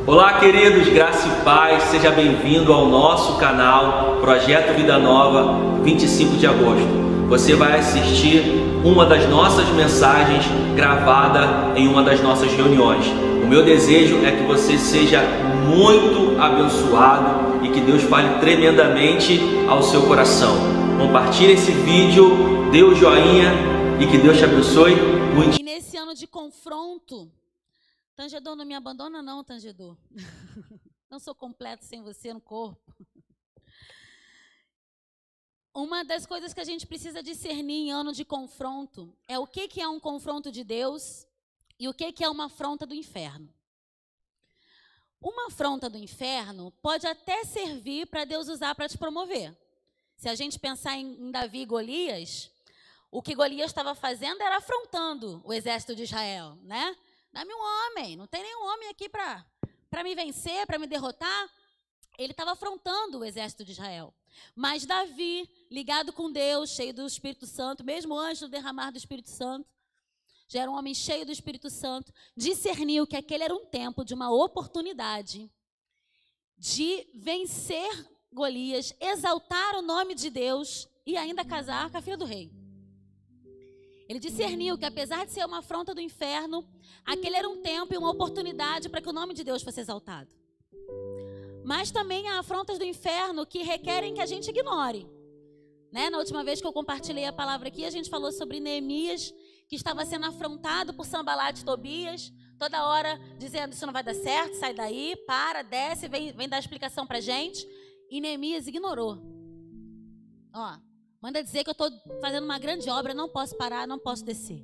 Olá, queridos, graça e paz, seja bem-vindo ao nosso canal Projeto Vida Nova, 25 de agosto. Você vai assistir uma das nossas mensagens gravada em uma das nossas reuniões. O meu desejo é que você seja muito abençoado e que Deus fale tremendamente ao seu coração. Compartilhe esse vídeo, dê o joinha e que Deus te abençoe muito. E nesse ano de confronto, Tangedor, não me abandona não, Tangedor. Não sou completo sem você no corpo. Uma das coisas que a gente precisa discernir em ano de confronto é o que é um confronto de Deus e o que é uma afronta do inferno. Uma afronta do inferno pode até servir para Deus usar para te promover. Se a gente pensar em Davi e Golias, o que Golias estava fazendo era afrontando o exército de Israel, né? Dá-me um homem, não tem nenhum homem aqui para me vencer, para me derrotar. Ele estava afrontando o exército de Israel. Mas Davi, ligado com Deus, cheio do Espírito Santo, mesmo antes do derramar do Espírito Santo, já era um homem cheio do Espírito Santo, discerniu que aquele era um tempo de uma oportunidade de vencer Golias, exaltar o nome de Deus e ainda casar com a filha do rei. Ele discerniu que, apesar de ser uma afronta do inferno, aquele era um tempo e uma oportunidade para que o nome de Deus fosse exaltado. Mas também há afrontas do inferno que requerem que a gente ignore. Né? Na última vez que eu compartilhei a palavra aqui, a gente falou sobre Neemias, que estava sendo afrontado por Sanbalate e Tobias, toda hora dizendo: isso não vai dar certo, sai daí, para, desce, vem dar explicação para a gente. E Neemias ignorou. Ó, manda dizer que eu estou fazendo uma grande obra, não posso parar, não posso descer.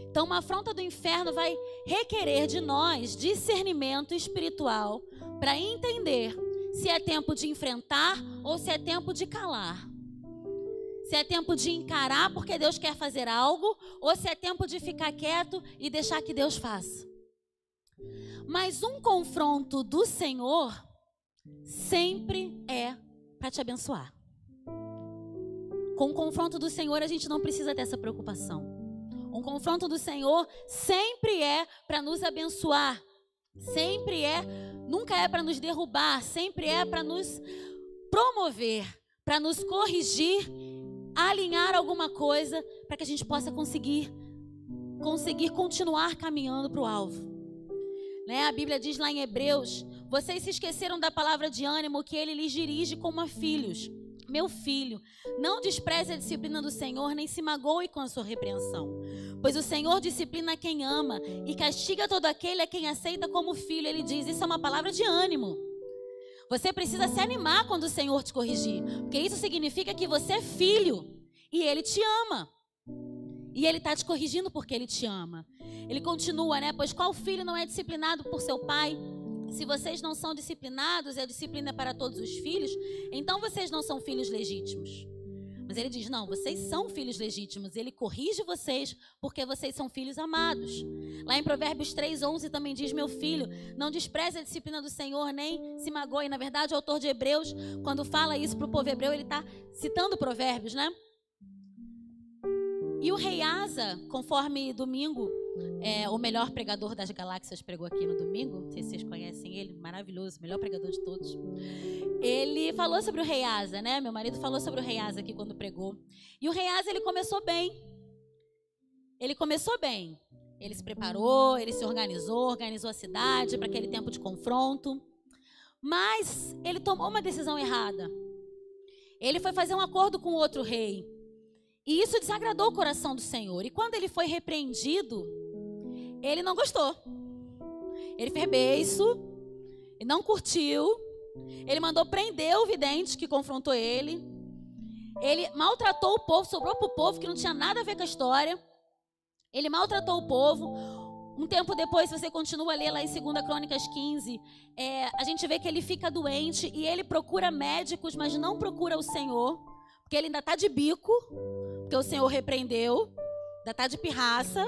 Então, uma afronta do inferno vai requerer de nós discernimento espiritual para entender se é tempo de enfrentar ou se é tempo de calar. Se é tempo de encarar porque Deus quer fazer algo ou se é tempo de ficar quieto e deixar que Deus faça. Mas um confronto do Senhor sempre é para te abençoar. Com o confronto do Senhor, a gente não precisa ter essa preocupação. Um confronto do Senhor sempre é para nos abençoar. Nunca é para nos derrubar, sempre é para nos promover, para nos corrigir, alinhar alguma coisa, para que a gente possa conseguir continuar caminhando para o alvo. Né? A Bíblia diz lá em Hebreus: vocês se esqueceram da palavra de ânimo que ele lhes dirige como a filhos. Meu filho, não despreze a disciplina do Senhor, nem se magoe com a sua repreensão. Pois o Senhor disciplina quem ama e castiga todo aquele a quem aceita como filho. Ele diz, isso é uma palavra de ânimo. Você precisa se animar quando o Senhor te corrigir, porque isso significa que você é filho e Ele te ama. E Ele está te corrigindo porque Ele te ama. Ele continua, né? Pois qual filho não é disciplinado por seu pai? Se vocês não são disciplinados e a disciplina é para todos os filhos, então vocês não são filhos legítimos. Mas ele diz, não, vocês são filhos legítimos. Ele corrige vocês porque vocês são filhos amados. Lá em Provérbios 3:11 também diz, meu filho, não despreze a disciplina do Senhor, nem se magoe. Na verdade, o autor de Hebreus, quando fala isso para o povo hebreu, ele está citando Provérbios, né? E o rei Asa, conforme domingo, o melhor pregador das galáxias pregou aqui no domingo, não sei se vocês conhecem ele, maravilhoso, melhor pregador de todos. Ele falou sobre o rei Asa, né? Meu marido falou sobre o rei Asa aqui quando pregou. E o rei Asa, ele começou bem. Ele se preparou, ele se organizou a cidade para aquele tempo de confronto. Mas ele tomou uma decisão errada. Ele foi fazer um acordo com outro rei. E isso desagradou o coração do Senhor. E quando ele foi repreendido, ele não gostou. Ele fez beiço, ele não curtiu. Ele mandou prender o vidente que confrontou ele. Ele maltratou o povo, sobrou para o povo que não tinha nada a ver com a história. Ele maltratou o povo. Um tempo depois, se você continua a ler lá em 2 Crônicas 15, a gente vê que ele fica doente e ele procura médicos, mas não procura o Senhor, porque ele ainda está de bico, porque o Senhor repreendeu, ainda está de pirraça.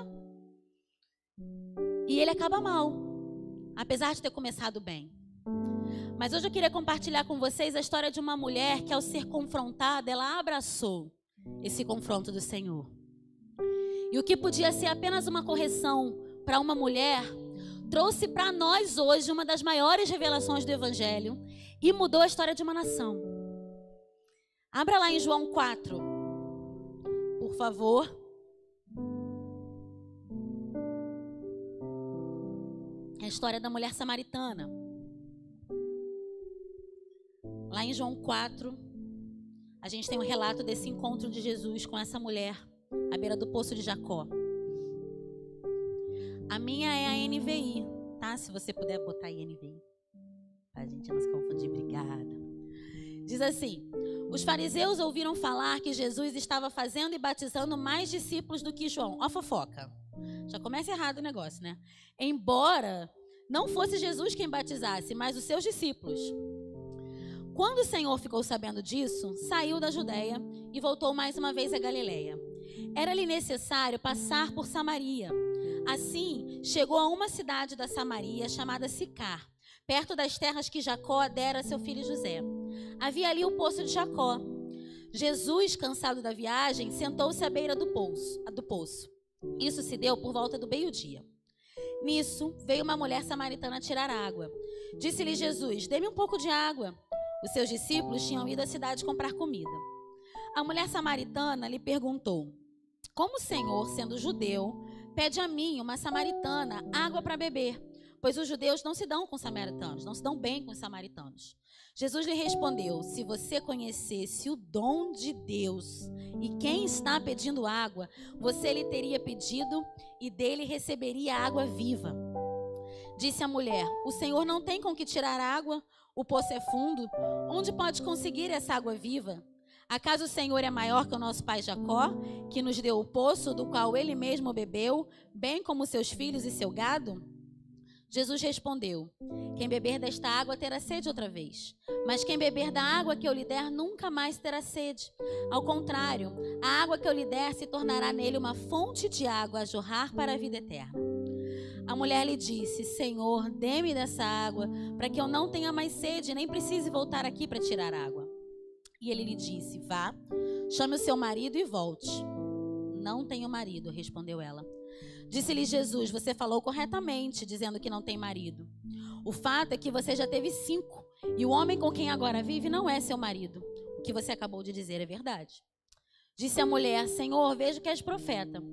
E ele acaba mal, apesar de ter começado bem. Mas hoje eu queria compartilhar com vocês a história de uma mulher que, ao ser confrontada, ela abraçou esse confronto do Senhor. E o que podia ser apenas uma correção para uma mulher, trouxe para nós hoje uma das maiores revelações do Evangelho e mudou a história de uma nação. Abra lá em João 4, por favor. É a história da mulher samaritana. Lá em João 4, a gente tem um relato desse encontro de Jesus com essa mulher à beira do poço de Jacó. A minha é a NVI, tá? Se você puder botar aí NVI, pra gente não se confundir, obrigada. Diz assim: os fariseus ouviram falar que Jesus estava fazendo e batizando mais discípulos do que João. Ó, fofoca. Já começa errado o negócio, né? Embora não fosse Jesus quem batizasse, mas os seus discípulos. Quando o Senhor ficou sabendo disso, saiu da Judeia e voltou mais uma vez a Galileia. Era-lhe necessário passar por Samaria. Assim, chegou a uma cidade da Samaria chamada Sicar, perto das terras que Jacó dera a seu filho José. Havia ali o poço de Jacó. Jesus, cansado da viagem, sentou-se à beira do poço. Isso se deu por volta do meio-dia. Nisso, veio uma mulher samaritana tirar água. Disse-lhe Jesus: dê-me um pouco de água. Os seus discípulos tinham ido à cidade comprar comida. A mulher samaritana lhe perguntou: como o Senhor, sendo judeu, pede a mim, uma samaritana, água para beber? Pois os judeus não se dão com os samaritanos, não se dão bem com os samaritanos. Jesus lhe respondeu: se você conhecesse o dom de Deus e quem está pedindo água, você lhe teria pedido e dele receberia água viva. Disse a mulher: o Senhor não tem com que tirar água, o poço é fundo. Onde pode conseguir essa água viva? Acaso o Senhor é maior que o nosso pai Jacó, que nos deu o poço do qual ele mesmo bebeu, bem como seus filhos e seu gado? Jesus respondeu: quem beber desta água terá sede outra vez, mas quem beber da água que eu lhe der nunca mais terá sede. Ao contrário, a água que eu lhe der se tornará nele uma fonte de água a jorrar para a vida eterna. A mulher lhe disse: Senhor, dê-me dessa água, para que eu não tenha mais sede, nem precise voltar aqui para tirar água. E ele lhe disse: vá, chame o seu marido e volte. Não tenho marido, respondeu ela. Disse-lhe Jesus: você falou corretamente, dizendo que não tem marido. O fato é que você já teve 5, e o homem com quem agora vive não é seu marido. O que você acabou de dizer é verdade. Disse a mulher: Senhor, vejo que és profeta.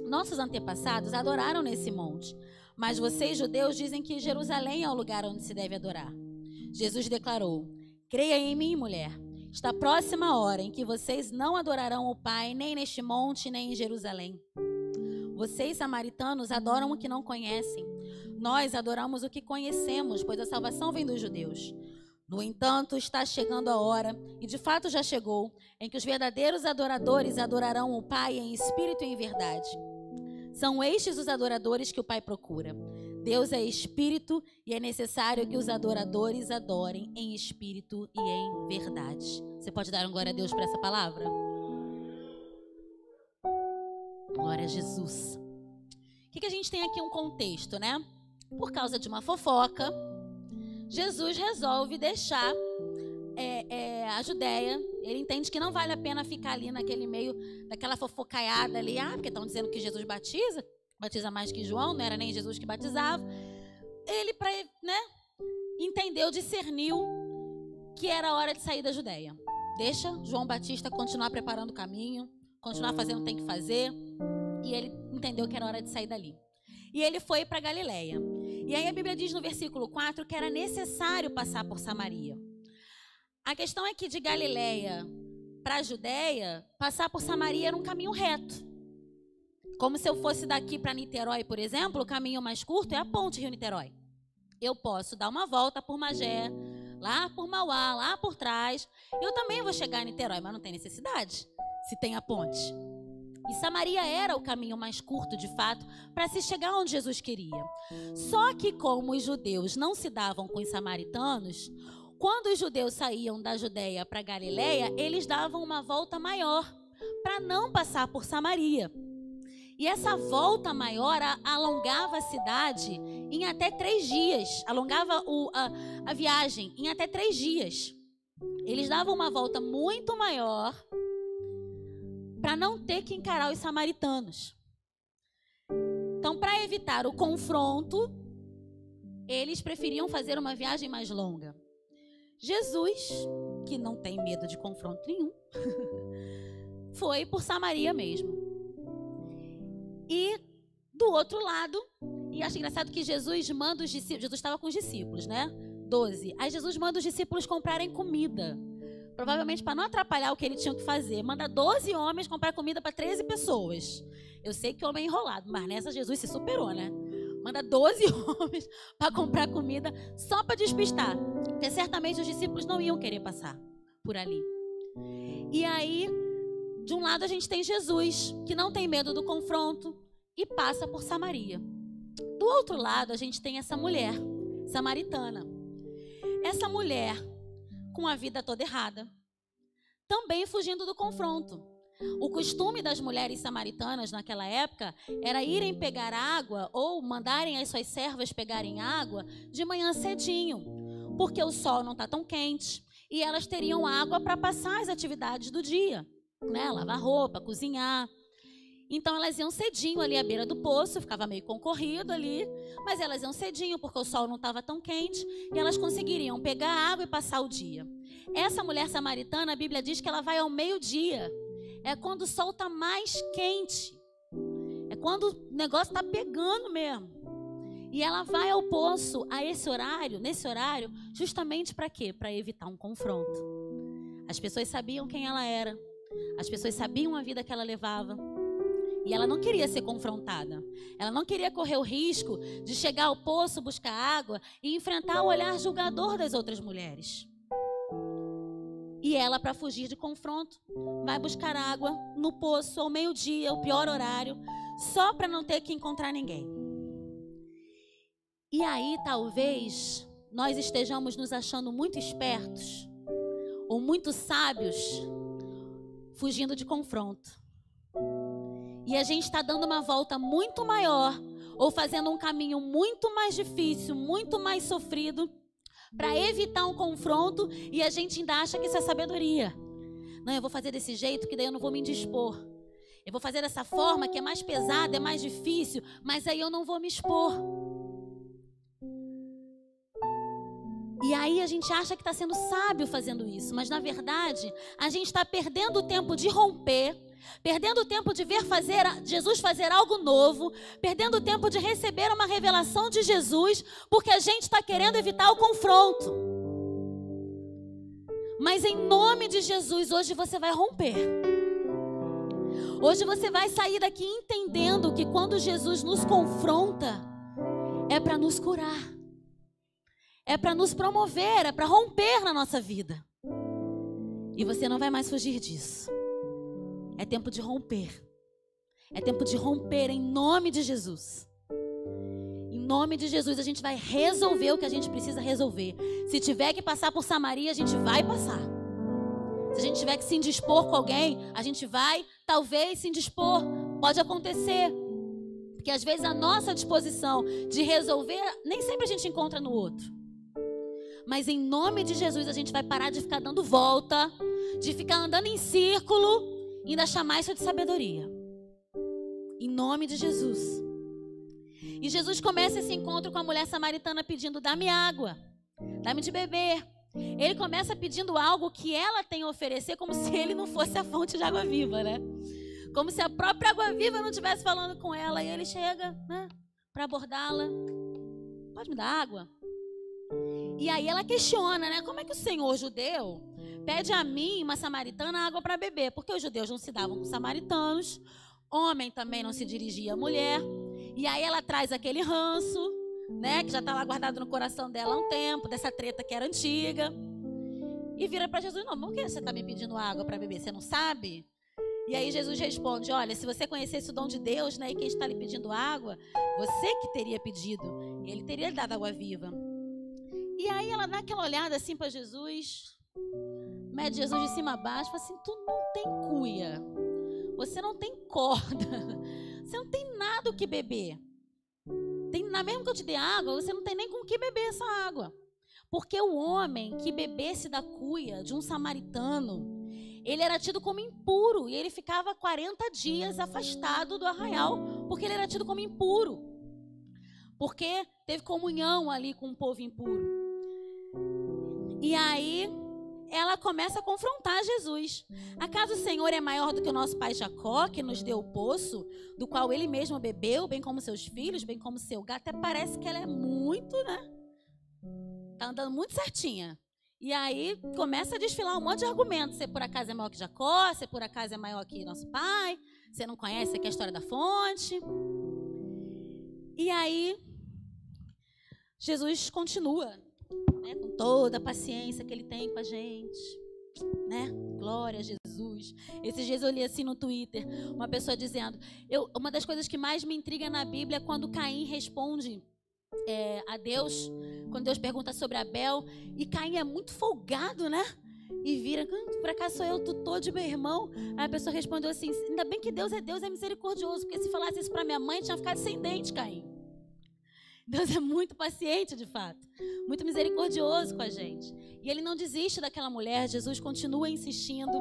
Nossos antepassados adoraram nesse monte, mas vocês, judeus, dizem que Jerusalém é o lugar onde se deve adorar. Jesus declarou: creia em mim, mulher. Está próxima a hora em que vocês não adorarão o Pai, nem neste monte, nem em Jerusalém. Vocês, samaritanos, adoram o que não conhecem. Nós adoramos o que conhecemos, pois a salvação vem dos judeus. No entanto, está chegando a hora, e de fato já chegou, em que os verdadeiros adoradores adorarão o Pai em espírito e em verdade. São estes os adoradores que o Pai procura. Deus é espírito e é necessário que os adoradores adorem em espírito e em verdade. Você pode dar um glória a Deus para essa palavra? Glória a Jesus. O que a gente tem aqui? Um contexto, né? Por causa de uma fofoca, Jesus resolve deixar a Judéia. Ele entende que não vale a pena ficar ali naquele meio daquela fofocaiada ali. Porque estão dizendo que Jesus batiza mais que João, não era nem Jesus que batizava. Ele, entendeu, discerniu que era hora de sair da Judéia. Deixa João Batista continuar preparando o caminho, continuar fazendo o que tem que fazer. E ele entendeu que era hora de sair dali. E ele foi para Galileia. E aí a Bíblia diz no versículo 4 que era necessário passar por Samaria. A questão é que de Galileia para a Judéia, passar por Samaria era um caminho reto. Como se eu fosse daqui para Niterói, por exemplo, o caminho mais curto é a ponte Rio-Niterói. Eu posso dar uma volta por Magé, lá por Mauá, lá por trás. Eu também vou chegar em Niterói, mas não tem necessidade, se tem a ponte. E Samaria era o caminho mais curto, de fato, para se chegar onde Jesus queria. Só que como os judeus não se davam com os samaritanos, quando os judeus saíam da Judéia para Galileia, eles davam uma volta maior, para não passar por Samaria. E essa volta maior alongava a cidade em até 3 dias, alongava a viagem em até 3 dias. Eles davam uma volta muito maior para não ter que encarar os samaritanos. Então, para evitar o confronto, eles preferiam fazer uma viagem mais longa. Jesus, que não tem medo de confronto nenhum, foi por Samaria mesmo. E do outro lado, e acho engraçado que Jesus manda os discípulos, Jesus estava com os discípulos, né? 12. Aí Jesus manda os discípulos comprarem comida. Provavelmente para não atrapalhar o que eles tinham que fazer. Manda 12 homens comprar comida para 13 pessoas. Eu sei que o homem é enrolado, mas nessa Jesus se superou, né? Manda 12 homens para comprar comida só para despistar. Porque certamente os discípulos não iam querer passar por ali. E aí, de um lado a gente tem Jesus, que não tem medo do confronto e passa por Samaria. Do outro lado a gente tem essa mulher samaritana. Essa mulher com a vida toda errada, também fugindo do confronto. O costume das mulheres samaritanas naquela época era irem pegar água ou mandarem as suas servas pegarem água de manhã cedinho, porque o sol não está tão quente e elas teriam água para passar as atividades do dia, né? Lavar roupa, cozinhar. Então elas iam cedinho ali à beira do poço, ficava meio concorrido ali, mas elas iam cedinho porque o sol não estava tão quente e elas conseguiriam pegar água e passar o dia. Essa mulher samaritana, a Bíblia diz que ela vai ao meio-dia, é quando o sol está mais quente, é quando o negócio está pegando mesmo. E ela vai ao poço a esse horário, nesse horário, justamente para quê? Para evitar um confronto. As pessoas sabiam quem ela era, as pessoas sabiam a vida que ela levava. E ela não queria ser confrontada. Ela não queria correr o risco de chegar ao poço, buscar água e enfrentar o olhar julgador das outras mulheres. E ela, para fugir de confronto, vai buscar água no poço ao meio-dia, o pior horário, só para não ter que encontrar ninguém. E aí, talvez, nós estejamos nos achando muito espertos ou muito sábios, fugindo de confronto. E a gente está dando uma volta muito maior ou fazendo um caminho muito mais difícil, muito mais sofrido para evitar um confronto e a gente ainda acha que isso é sabedoria. Não, eu vou fazer desse jeito que daí eu não vou me indispor. Eu vou fazer dessa forma que é mais pesada, é mais difícil, mas aí eu não vou me expor. E aí a gente acha que está sendo sábio fazendo isso, mas na verdade a gente está perdendo o tempo de romper, perdendo o tempo de ver Jesus fazer algo novo, perdendo o tempo de receber uma revelação de Jesus, porque a gente está querendo evitar o confronto. Mas em nome de Jesus, hoje você vai romper. Hoje você vai sair daqui entendendo que quando Jesus nos confronta, é para nos curar, é para nos promover, é para romper na nossa vida. E você não vai mais fugir disso. É tempo de romper. É tempo de romper em nome de Jesus. Em nome de Jesus a gente vai resolver o que a gente precisa resolver. Se tiver que passar por Samaria, a gente vai passar. Se a gente tiver que se indispor com alguém, a gente vai, talvez, se indispor. Pode acontecer. Porque às vezes a nossa disposição de resolver, nem sempre a gente encontra no outro. Mas em nome de Jesus a gente vai parar de ficar dando volta, de ficar andando em círculo, e ainda chamar isso de sabedoria. Em nome de Jesus. E Jesus começa esse encontro com a mulher samaritana pedindo: dá-me água, dá-me de beber. Ele começa pedindo algo que ela tem a oferecer, como se ele não fosse a fonte de água viva, né? Como se a própria água viva não estivesse falando com ela. E ele chega, né, para abordá-la. Pode me dar água? E aí ela questiona, né? Como é que o Senhor judeu pede a mim, uma samaritana, água para beber? Porque os judeus não se davam com samaritanos, homem também não se dirigia à mulher. E aí ela traz aquele ranço, né, que já está lá guardado no coração dela há um tempo, dessa treta que era antiga. E vira para Jesus: não, por que você está me pedindo água para beber? Você não sabe? E aí Jesus responde: olha, se você conhecesse o dom de Deus, né, e quem está lhe pedindo água, você que teria pedido, ele teria lhe dado água viva. E aí ela dá aquela olhada assim para Jesus, mede Jesus de cima a baixo, fala assim: tu não tem cuia, você não tem corda, você não tem nada o que beber. Mesmo que eu te dê água, você não tem nem com o que beber essa água. Porque o homem que bebesse da cuia de um samaritano, ele era tido como impuro, e ele ficava 40 dias afastado do arraial, porque ele era tido como impuro. porque teve comunhão ali com o povo impuro. E aí ela começa a confrontar Jesus. Acaso o Senhor é maior do que o nosso pai Jacó, que nos deu o poço, do qual ele mesmo bebeu, bem como seus filhos, bem como seu gato? Até parece que ela é muito, né? Tá andando muito certinha. E aí começa a desfilar um monte de argumentos. Você por acaso é maior que Jacó? Você por acaso é maior que nosso pai? Você não conhece aqui a história da fonte? E aí Jesus continua, né, com toda a paciência que ele tem com a gente, né? Glória a Jesus. Esses dias eu li assim no Twitter, uma pessoa dizendo, uma das coisas que mais me intriga na Bíblia é quando Caim responde a Deus, quando Deus pergunta sobre Abel, e Caim é muito folgado, né? E vira, por acaso sou eu, tutor de meu irmão? Aí a pessoa respondeu assim, ainda bem que Deus é misericordioso, porque se falasse isso para minha mãe, tinha ficado sem dente, Caim. Deus é muito paciente, de fato, muito misericordioso com a gente. E ele não desiste daquela mulher, Jesus continua insistindo.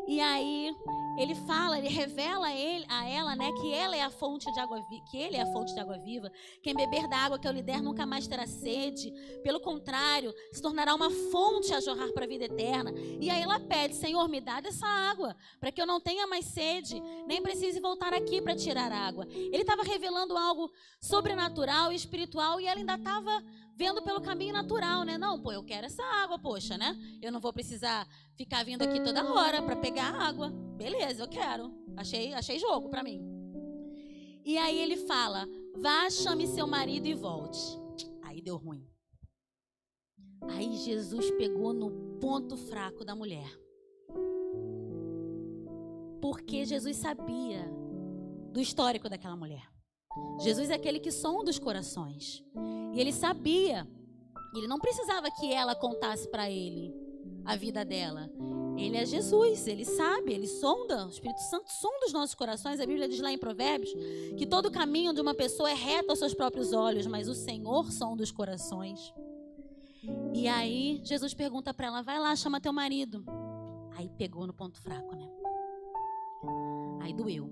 E aí ele fala, ele revela a ela, né, que ela é a fonte de água que ele é a fonte de água viva. Quem beber da água que eu lhe der nunca mais terá sede. Pelo contrário, se tornará uma fonte a jorrar para a vida eterna. E aí ela pede, Senhor, me dá dessa água, para que eu não tenha mais sede, nem precise voltar aqui para tirar água. Ele estava revelando algo sobrenatural e espiritual, e ela ainda estava vendo pelo caminho natural, né? Não, pô, eu quero essa água, poxa, né? Eu não vou precisar ficar vindo aqui toda hora para pegar água. Beleza, eu quero. Achei jogo para mim. E aí ele fala, vá, chame seu marido e volte. Aí deu ruim. Aí Jesus pegou no ponto fraco da mulher. Porque Jesus sabia do histórico daquela mulher. Jesus é aquele que sonda os corações. E ele sabia. Ele não precisava que ela contasse para ele a vida dela. Ele é Jesus, ele sabe, ele sonda. O Espírito Santo sonda os nossos corações. A Bíblia diz lá em Provérbios que todo caminho de uma pessoa é reto aos seus próprios olhos, mas o Senhor sonda os corações. E aí Jesus pergunta para ela, vai lá, chama teu marido. Aí pegou no ponto fraco, né? Aí doeu.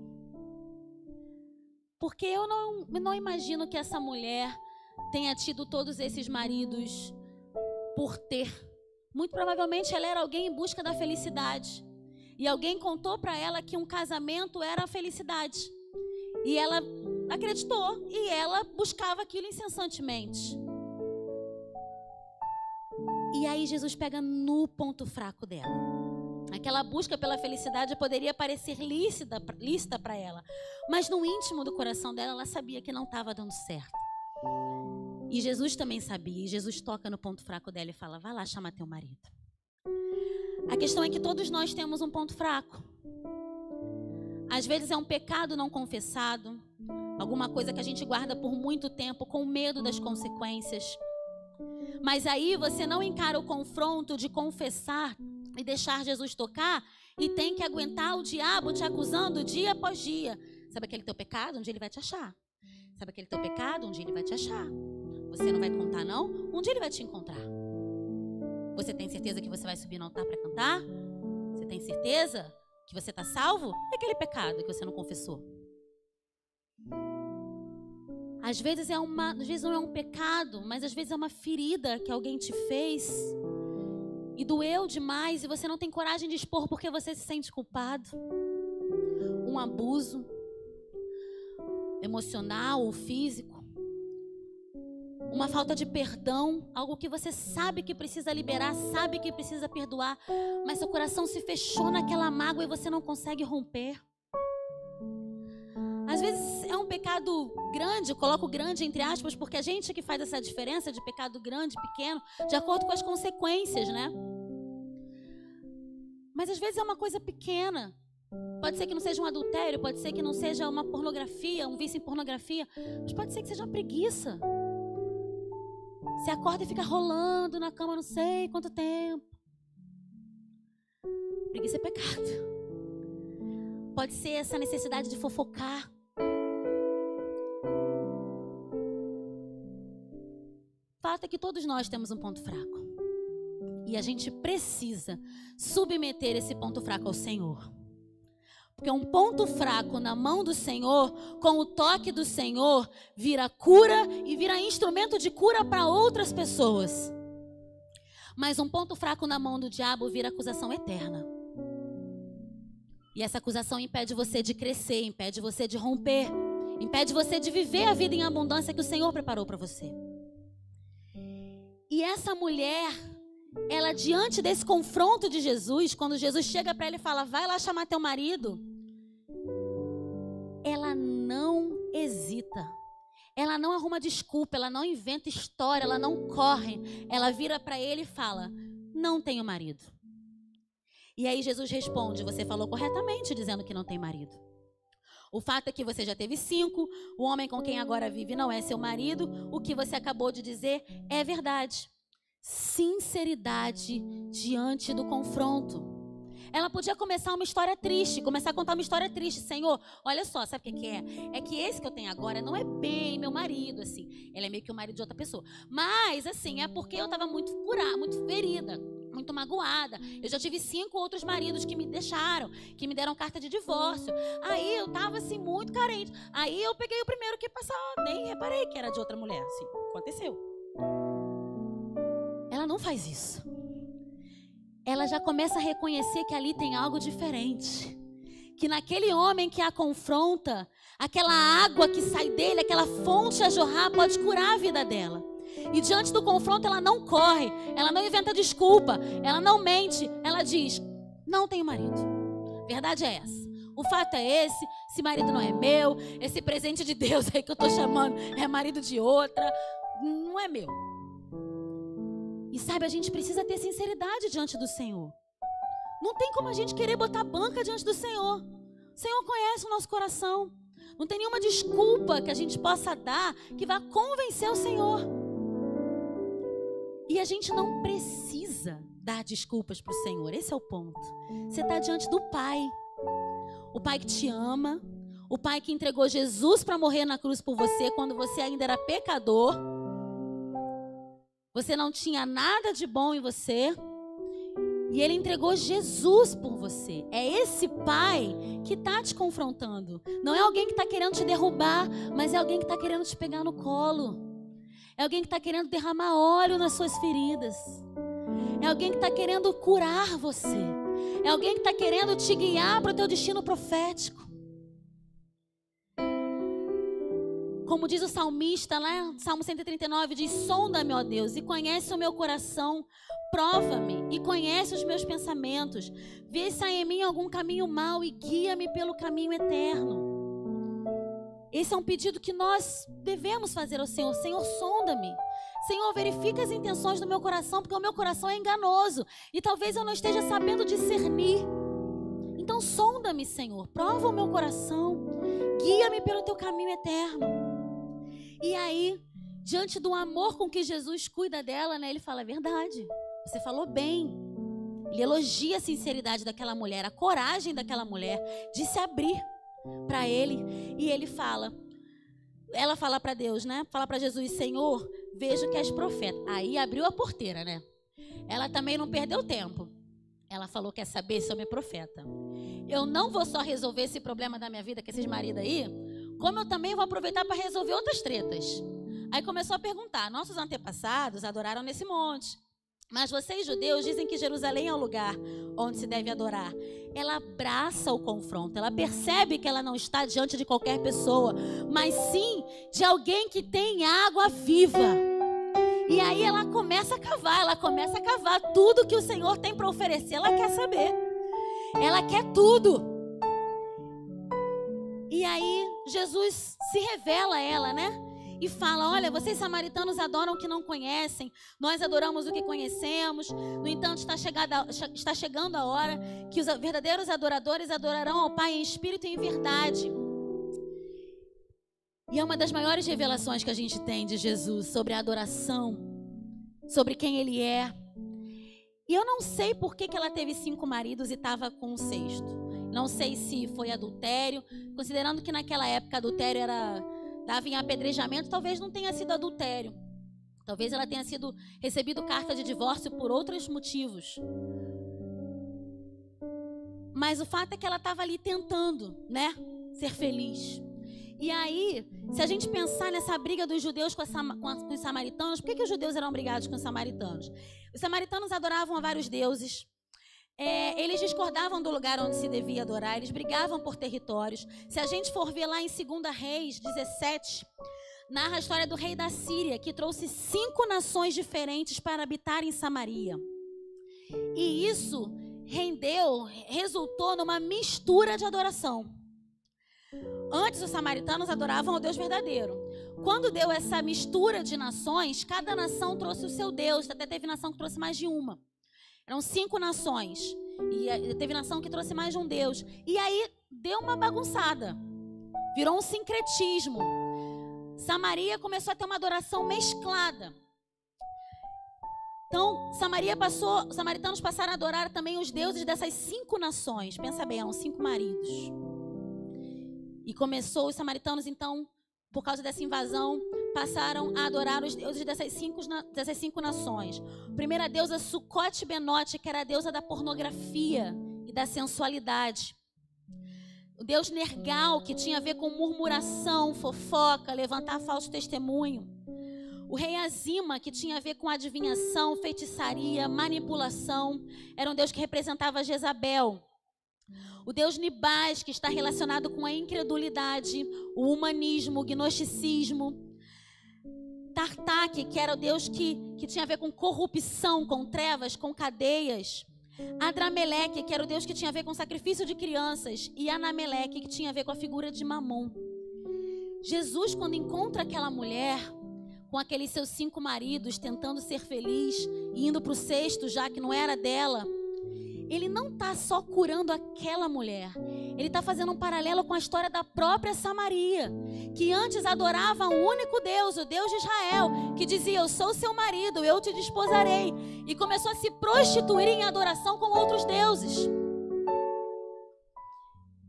Porque eu não imagino que essa mulher tenha tido todos esses maridos por ter. Muito provavelmente ela era alguém em busca da felicidade. E alguém contou para ela que um casamento era a felicidade. E ela acreditou e ela buscava aquilo incessantemente. E aí Jesus pega no ponto fraco dela. Aquela busca pela felicidade poderia parecer lícita para ela. Mas no íntimo do coração dela, ela sabia que não estava dando certo. E Jesus também sabia. E Jesus toca no ponto fraco dela e fala, vai lá, chama teu marido. A questão é que todos nós temos um ponto fraco. Às vezes é um pecado não confessado. Alguma coisa que a gente guarda por muito tempo com medo das consequências. Mas aí você não encara o confronto de confessar e deixar Jesus tocar e tem que aguentar o diabo te acusando dia após dia. Sabe aquele teu pecado? Um dia ele vai te achar. Sabe aquele teu pecado? Um dia ele vai te achar. Você não vai contar não? Um dia ele vai te encontrar. Você tem certeza que você vai subir no altar para cantar? Você tem certeza que você está salvo? É aquele pecado que você não confessou. Às vezes não é um pecado, mas às vezes é uma ferida que alguém te fez e doeu demais e você não tem coragem de expor porque você se sente culpado. Um abuso emocional ou físico. Uma falta de perdão, algo que você sabe que precisa liberar, sabe que precisa perdoar, mas seu coração se fechou naquela mágoa e você não consegue romper. Às vezes é um pecado grande, eu coloco grande entre aspas, porque a gente é que faz essa diferença de pecado grande, pequeno, de acordo com as consequências, né? Mas às vezes é uma coisa pequena. Pode ser que não seja um adultério, pode ser que não seja uma pornografia, um vício em pornografia, mas pode ser que seja uma preguiça. Você acorda e fica rolando na cama não sei quanto tempo. Preguiça é pecado. Pode ser essa necessidade de fofocar. O fato é que todos nós temos um ponto fraco. E a gente precisa submeter esse ponto fraco ao Senhor. Porque um ponto fraco na mão do Senhor, com o toque do Senhor, vira cura e vira instrumento de cura para outras pessoas. Mas um ponto fraco na mão do diabo vira acusação eterna. E essa acusação impede você de crescer, impede você de romper, impede você de viver a vida em abundância que o Senhor preparou para você. E essa mulher, ela diante desse confronto de Jesus, quando Jesus chega para ela e fala, vai lá chamar teu marido, ela não hesita, ela não arruma desculpa, ela não inventa história, ela não corre, ela vira para ele e fala, não tenho marido. E aí Jesus responde, você falou corretamente dizendo que não tem marido. O fato é que você já teve 5, o homem com quem agora vive não é seu marido, o que você acabou de dizer é verdade. Sinceridade diante do confronto. Ela podia começar uma história triste, começar a contar uma história triste. Senhor, olha só, sabe o que é? É que esse que eu tenho agora não é bem meu marido, assim. Ele é meio que o marido de outra pessoa. Mas, assim, é porque eu estava muito curada, muito ferida, muito magoada. Eu já tive 5 outros maridos que me deixaram, que me deram carta de divórcio. Aí eu estava, assim, muito carente. Aí eu peguei o primeiro que passava, nem reparei que era de outra mulher, assim. Aconteceu. Ela não faz isso. Ela já começa a reconhecer que ali tem algo diferente. Que naquele homem que a confronta, aquela água que sai dele, aquela fonte a jorrar, pode curar a vida dela. E diante do confronto ela não corre, ela não inventa desculpa, ela não mente, ela diz, não tenho marido. Verdade é essa. O fato é esse marido não é meu, esse presente de Deus aí que eu estou chamando é marido de outra, não é meu. E sabe, a gente precisa ter sinceridade diante do Senhor. Não tem como a gente querer botar banca diante do Senhor. O Senhor conhece o nosso coração. Não tem nenhuma desculpa que a gente possa dar que vá convencer o Senhor. E a gente não precisa dar desculpas para o Senhor. Esse é o ponto. Você está diante do Pai. O Pai que te ama. O Pai que entregou Jesus para morrer na cruz por você quando você ainda era pecador. Você não tinha nada de bom em você. E Ele entregou Jesus por você. É esse Pai que está te confrontando. Não é alguém que está querendo te derrubar, mas é alguém que está querendo te pegar no colo. É alguém que está querendo derramar óleo nas suas feridas. É alguém que está querendo curar você. É alguém que está querendo te guiar para o teu destino profético. Como diz o salmista lá, Salmo 139, diz, sonda-me, ó Deus, e conhece o meu coração, prova-me e conhece os meus pensamentos, vê se há em mim algum caminho mau e guia-me pelo caminho eterno. Esse é um pedido que nós devemos fazer ao Senhor. Senhor, sonda-me. Senhor, verifica as intenções do meu coração, porque o meu coração é enganoso e talvez eu não esteja sabendo discernir. Então sonda-me, Senhor, prova o meu coração, guia-me pelo teu caminho eterno. E aí, diante do amor com que Jesus cuida dela, né, ele fala, é verdade, você falou bem. Ele elogia a sinceridade daquela mulher, a coragem daquela mulher de se abrir para ele. E ele fala, ela fala para Deus, né? Fala para Jesus, Senhor, vejo que és profeta. Aí abriu a porteira, né? Ela também não perdeu tempo. Ela falou, quer saber se eu me profeta? Eu não vou só resolver esse problema da minha vida com esses maridos aí, como eu também vou aproveitar para resolver outras tretas. Aí começou a perguntar, nossos antepassados adoraram nesse monte, mas vocês judeus dizem que Jerusalém é o lugar onde se deve adorar. Ela abraça o confronto, ela percebe que ela não está diante de qualquer pessoa, mas sim de alguém que tem água viva. E aí ela começa a cavar tudo que o Senhor tem para oferecer. Ela quer saber, ela quer tudo. E aí Jesus se revela a ela, né? E fala, olha, vocês samaritanos adoram o que não conhecem, nós adoramos o que conhecemos. No entanto, está chegando a hora que os verdadeiros adoradores adorarão ao Pai em espírito e em verdade. E é uma das maiores revelações que a gente tem de Jesus sobre a adoração, sobre quem Ele é. E eu não sei por que ela teve 5 maridos e estava com o 6º. Não sei se foi adultério, considerando que naquela época adultério dava em apedrejamento, talvez não tenha sido adultério. Talvez ela tenha recebido carta de divórcio por outros motivos. Mas o fato é que ela estava ali tentando, né, ser feliz. E aí, se a gente pensar nessa briga dos judeus com os samaritanos, por que os judeus eram brigados com os samaritanos? Os samaritanos adoravam a vários deuses. Eles discordavam do lugar onde se devia adorar, eles brigavam por territórios. Se a gente for ver lá em 2 Reis 17, narra a história do rei da Síria, que trouxe 5 nações diferentes para habitar em Samaria. E isso resultou numa mistura de adoração. Antes, os samaritanos adoravam ao Deus verdadeiro. Quando deu essa mistura de nações, cada nação trouxe o seu Deus. Até teve nação que trouxe mais de uma. Eram 5 nações. E teve nação que trouxe mais de um Deus. E aí, deu uma bagunçada. Virou um sincretismo. Samaria começou a ter uma adoração mesclada. Então, os samaritanos passaram a adorar também os deuses dessas 5 nações. Pensa bem, eram 5 maridos. E começou, os samaritanos, então, por causa dessa invasão, passaram a adorar os deuses dessas 5 nações. A primeira deusa, Sucote Benote, que era a deusa da pornografia e da sensualidade. O deus Nergal, que tinha a ver com murmuração, fofoca, levantar falso testemunho. O rei Azima, que tinha a ver com adivinhação, feitiçaria, manipulação. Era um deus que representava Jezabel. O deus Nibás, que está relacionado com a incredulidade, o humanismo, o gnosticismo. Tartak, que era o deus que tinha a ver com corrupção, com trevas, com cadeias. Adrameleque, que era o deus que tinha a ver com sacrifício de crianças. E Anameleque, que tinha a ver com a figura de Mamon. Jesus, quando encontra aquela mulher, com aqueles seus 5 maridos, tentando ser feliz, e indo para o 6º, já que não era dela, ele não está só curando aquela mulher. Ele está fazendo um paralelo com a história da própria Samaria, que antes adorava um único Deus, o Deus de Israel, que dizia: eu sou seu marido, eu te desposarei. E começou a se prostituir em adoração com outros deuses.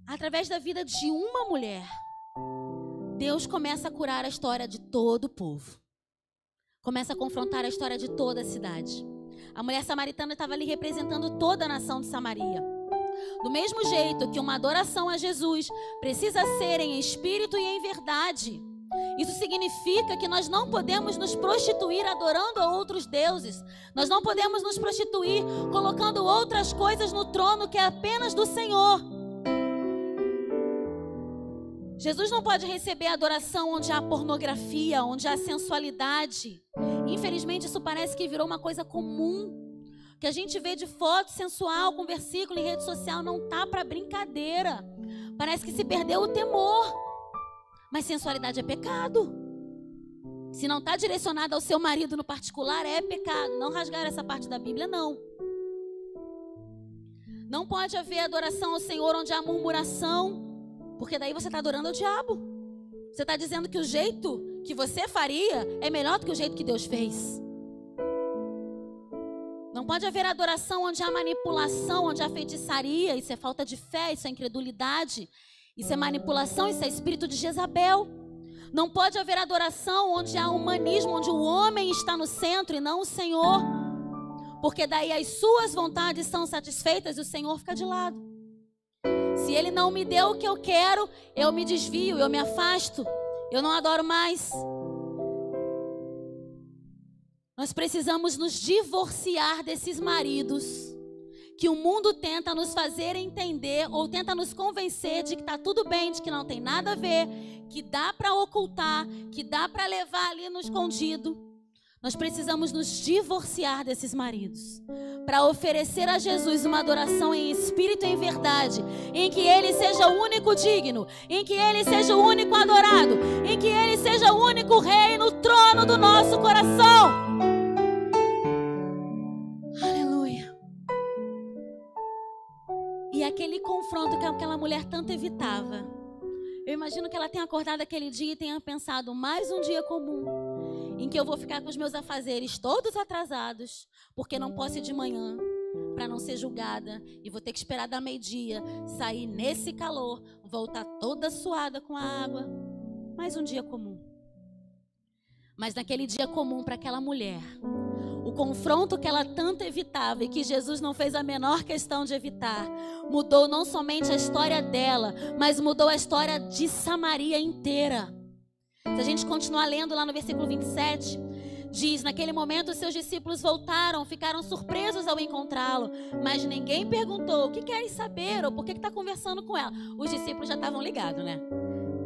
Através da vida de uma mulher, Deus começa a curar a história de todo o povo. Começa a confrontar a história de toda a cidade. A mulher samaritana estava ali representando toda a nação de Samaria. Do mesmo jeito que uma adoração a Jesus precisa ser em espírito e em verdade. Isso significa que nós não podemos nos prostituir adorando a outros deuses. Nós não podemos nos prostituir colocando outras coisas no trono que é apenas do Senhor. Jesus não pode receber adoração onde há pornografia, onde há sensualidade. Infelizmente, isso parece que virou uma coisa comum. Que a gente vê de foto sensual com versículo em rede social não tá para brincadeira. Parece que se perdeu o temor. Mas sensualidade é pecado. Se não está direcionado ao seu marido no particular, é pecado. Não rasgar essa parte da Bíblia, não. Não pode haver adoração ao Senhor onde há murmuração. Porque daí você está adorando ao diabo. Você está dizendo que o jeito que você faria é melhor do que o jeito que Deus fez. Não pode haver adoração onde há manipulação, onde há feitiçaria. Isso é falta de fé, isso é incredulidade. Isso é manipulação, isso é espírito de Jezabel. Não pode haver adoração onde há humanismo, onde o homem está no centro e não o Senhor. Porque daí as suas vontades são satisfeitas e o Senhor fica de lado. Se Ele não me deu o que eu quero, eu me desvio, eu me afasto, eu não adoro mais. Nós precisamos nos divorciar desses maridos que o mundo tenta nos fazer entender ou tenta nos convencer de que está tudo bem, de que não tem nada a ver, que dá para ocultar, que dá para levar ali no escondido. Nós precisamos nos divorciar desses maridos para oferecer a Jesus uma adoração em espírito e em verdade, em que Ele seja o único digno, em que Ele seja o único adorado, em que Ele seja o único rei no trono do nosso coração. Aleluia. E aquele confronto que aquela mulher tanto evitava, eu imagino que ela tenha acordado aquele dia e tenha pensado: mais um dia comum, em que eu vou ficar com os meus afazeres todos atrasados, porque não posso ir de manhã, para não ser julgada, e vou ter que esperar dar meio-dia, sair nesse calor, voltar toda suada com a água. Mais um dia comum. Mas naquele dia comum para aquela mulher, O confronto que ela tanto evitava e que Jesus não fez a menor questão de evitar, mudou não somente a história dela, mas mudou a história de Samaria inteira. Se a gente continuar lendo lá no versículo 27, diz: naquele momento seus discípulos voltaram, ficaram surpresos ao encontrá-lo, mas ninguém perguntou: o que queres saber? Ou por que está conversando com ela? Os discípulos já estavam ligados, né?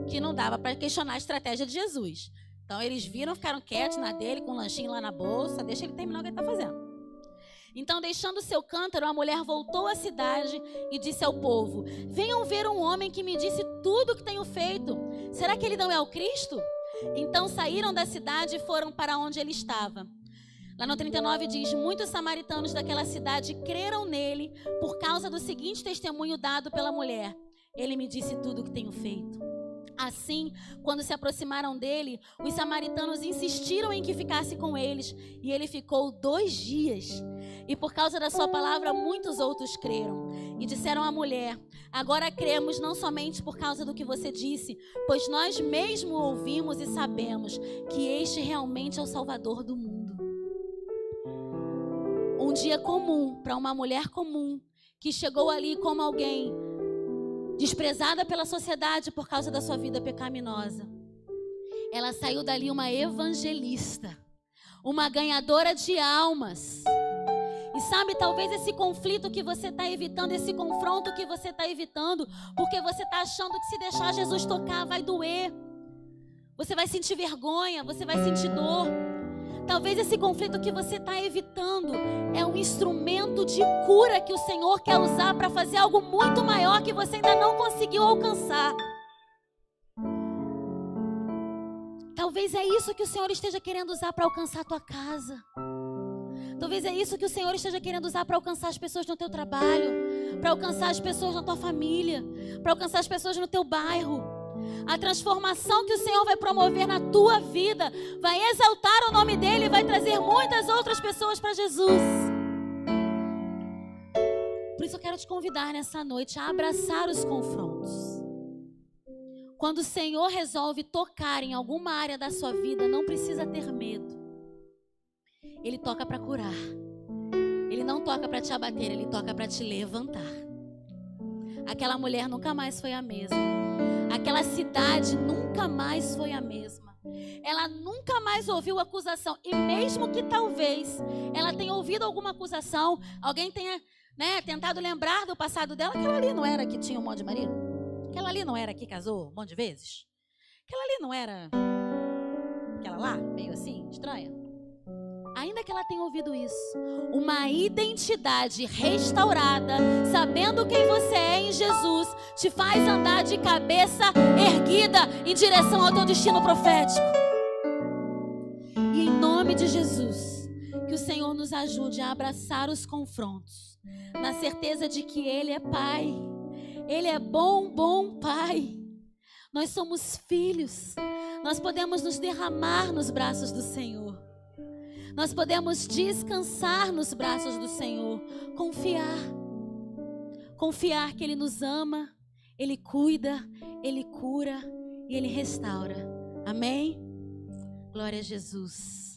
Que não dava para questionar a estratégia de Jesus. Então eles viram, ficaram quietos na dele, com um lanchinho lá na bolsa, deixa ele terminar o que ele está fazendo. Então, deixando seu cântaro, a mulher voltou à cidade e disse ao povo: venham ver um homem que me disse tudo o que tenho feito. Será que ele não é o Cristo? Então saíram da cidade e foram para onde ele estava. Lá no 39 diz: muitos samaritanos daquela cidade creram nele por causa do seguinte testemunho dado pela mulher: ele me disse tudo o que tenho feito. Assim, quando se aproximaram dele, os samaritanos insistiram em que ficasse com eles, e ele ficou 2 dias. E por causa da sua palavra, muitos outros creram. E disseram à mulher: agora cremos não somente por causa do que você disse, pois nós mesmo ouvimos e sabemos que este realmente é o Salvador do mundo. Um dia comum para uma mulher comum, que chegou ali como alguém desprezada pela sociedade por causa da sua vida pecaminosa. Ela saiu dali uma evangelista, uma ganhadora de almas. E sabe, talvez esse conflito que você está evitando, esse confronto que você está evitando, porque você está achando que se deixar Jesus tocar vai doer. Você vai sentir vergonha, você vai sentir dor. Talvez esse conflito que você está evitando é um instrumento de cura que o Senhor quer usar para fazer algo muito maior que você ainda não conseguiu alcançar. Talvez é isso que o Senhor esteja querendo usar para alcançar a tua casa. Talvez é isso que o Senhor esteja querendo usar para alcançar as pessoas no teu trabalho, para alcançar as pessoas na tua família, para alcançar as pessoas no teu bairro. A transformação que o Senhor vai promover na tua vida vai exaltar o nome dEle e vai trazer muitas outras pessoas para Jesus. Por isso eu quero te convidar nessa noite a abraçar os confrontos. Quando o Senhor resolve tocar em alguma área da sua vida, não precisa ter medo. Ele toca para curar. Ele não toca para te abater, ele toca para te levantar. Aquela mulher nunca mais foi a mesma. Aquela cidade nunca mais foi a mesma. Ela nunca mais ouviu acusação. E mesmo que talvez ela tenha ouvido alguma acusação, alguém tenha, tentado lembrar do passado dela, aquela ali não era que tinha um monte de marido? Aquela ali não era que casou um monte de vezes? Aquela ali não era aquela lá, meio assim, estranha? Ainda que ela tenha ouvido isso, uma identidade restaurada, sabendo quem você é em Jesus, te faz andar de cabeça erguida em direção ao teu destino profético. E em nome de Jesus, que o Senhor nos ajude a abraçar os confrontos, na certeza de que Ele é Pai, Ele é bom Pai. Nós somos filhos, nós podemos nos derramar nos braços do Senhor. Nós podemos descansar nos braços do Senhor, confiar que Ele nos ama, Ele cuida, Ele cura e Ele restaura. Amém? Glória a Jesus.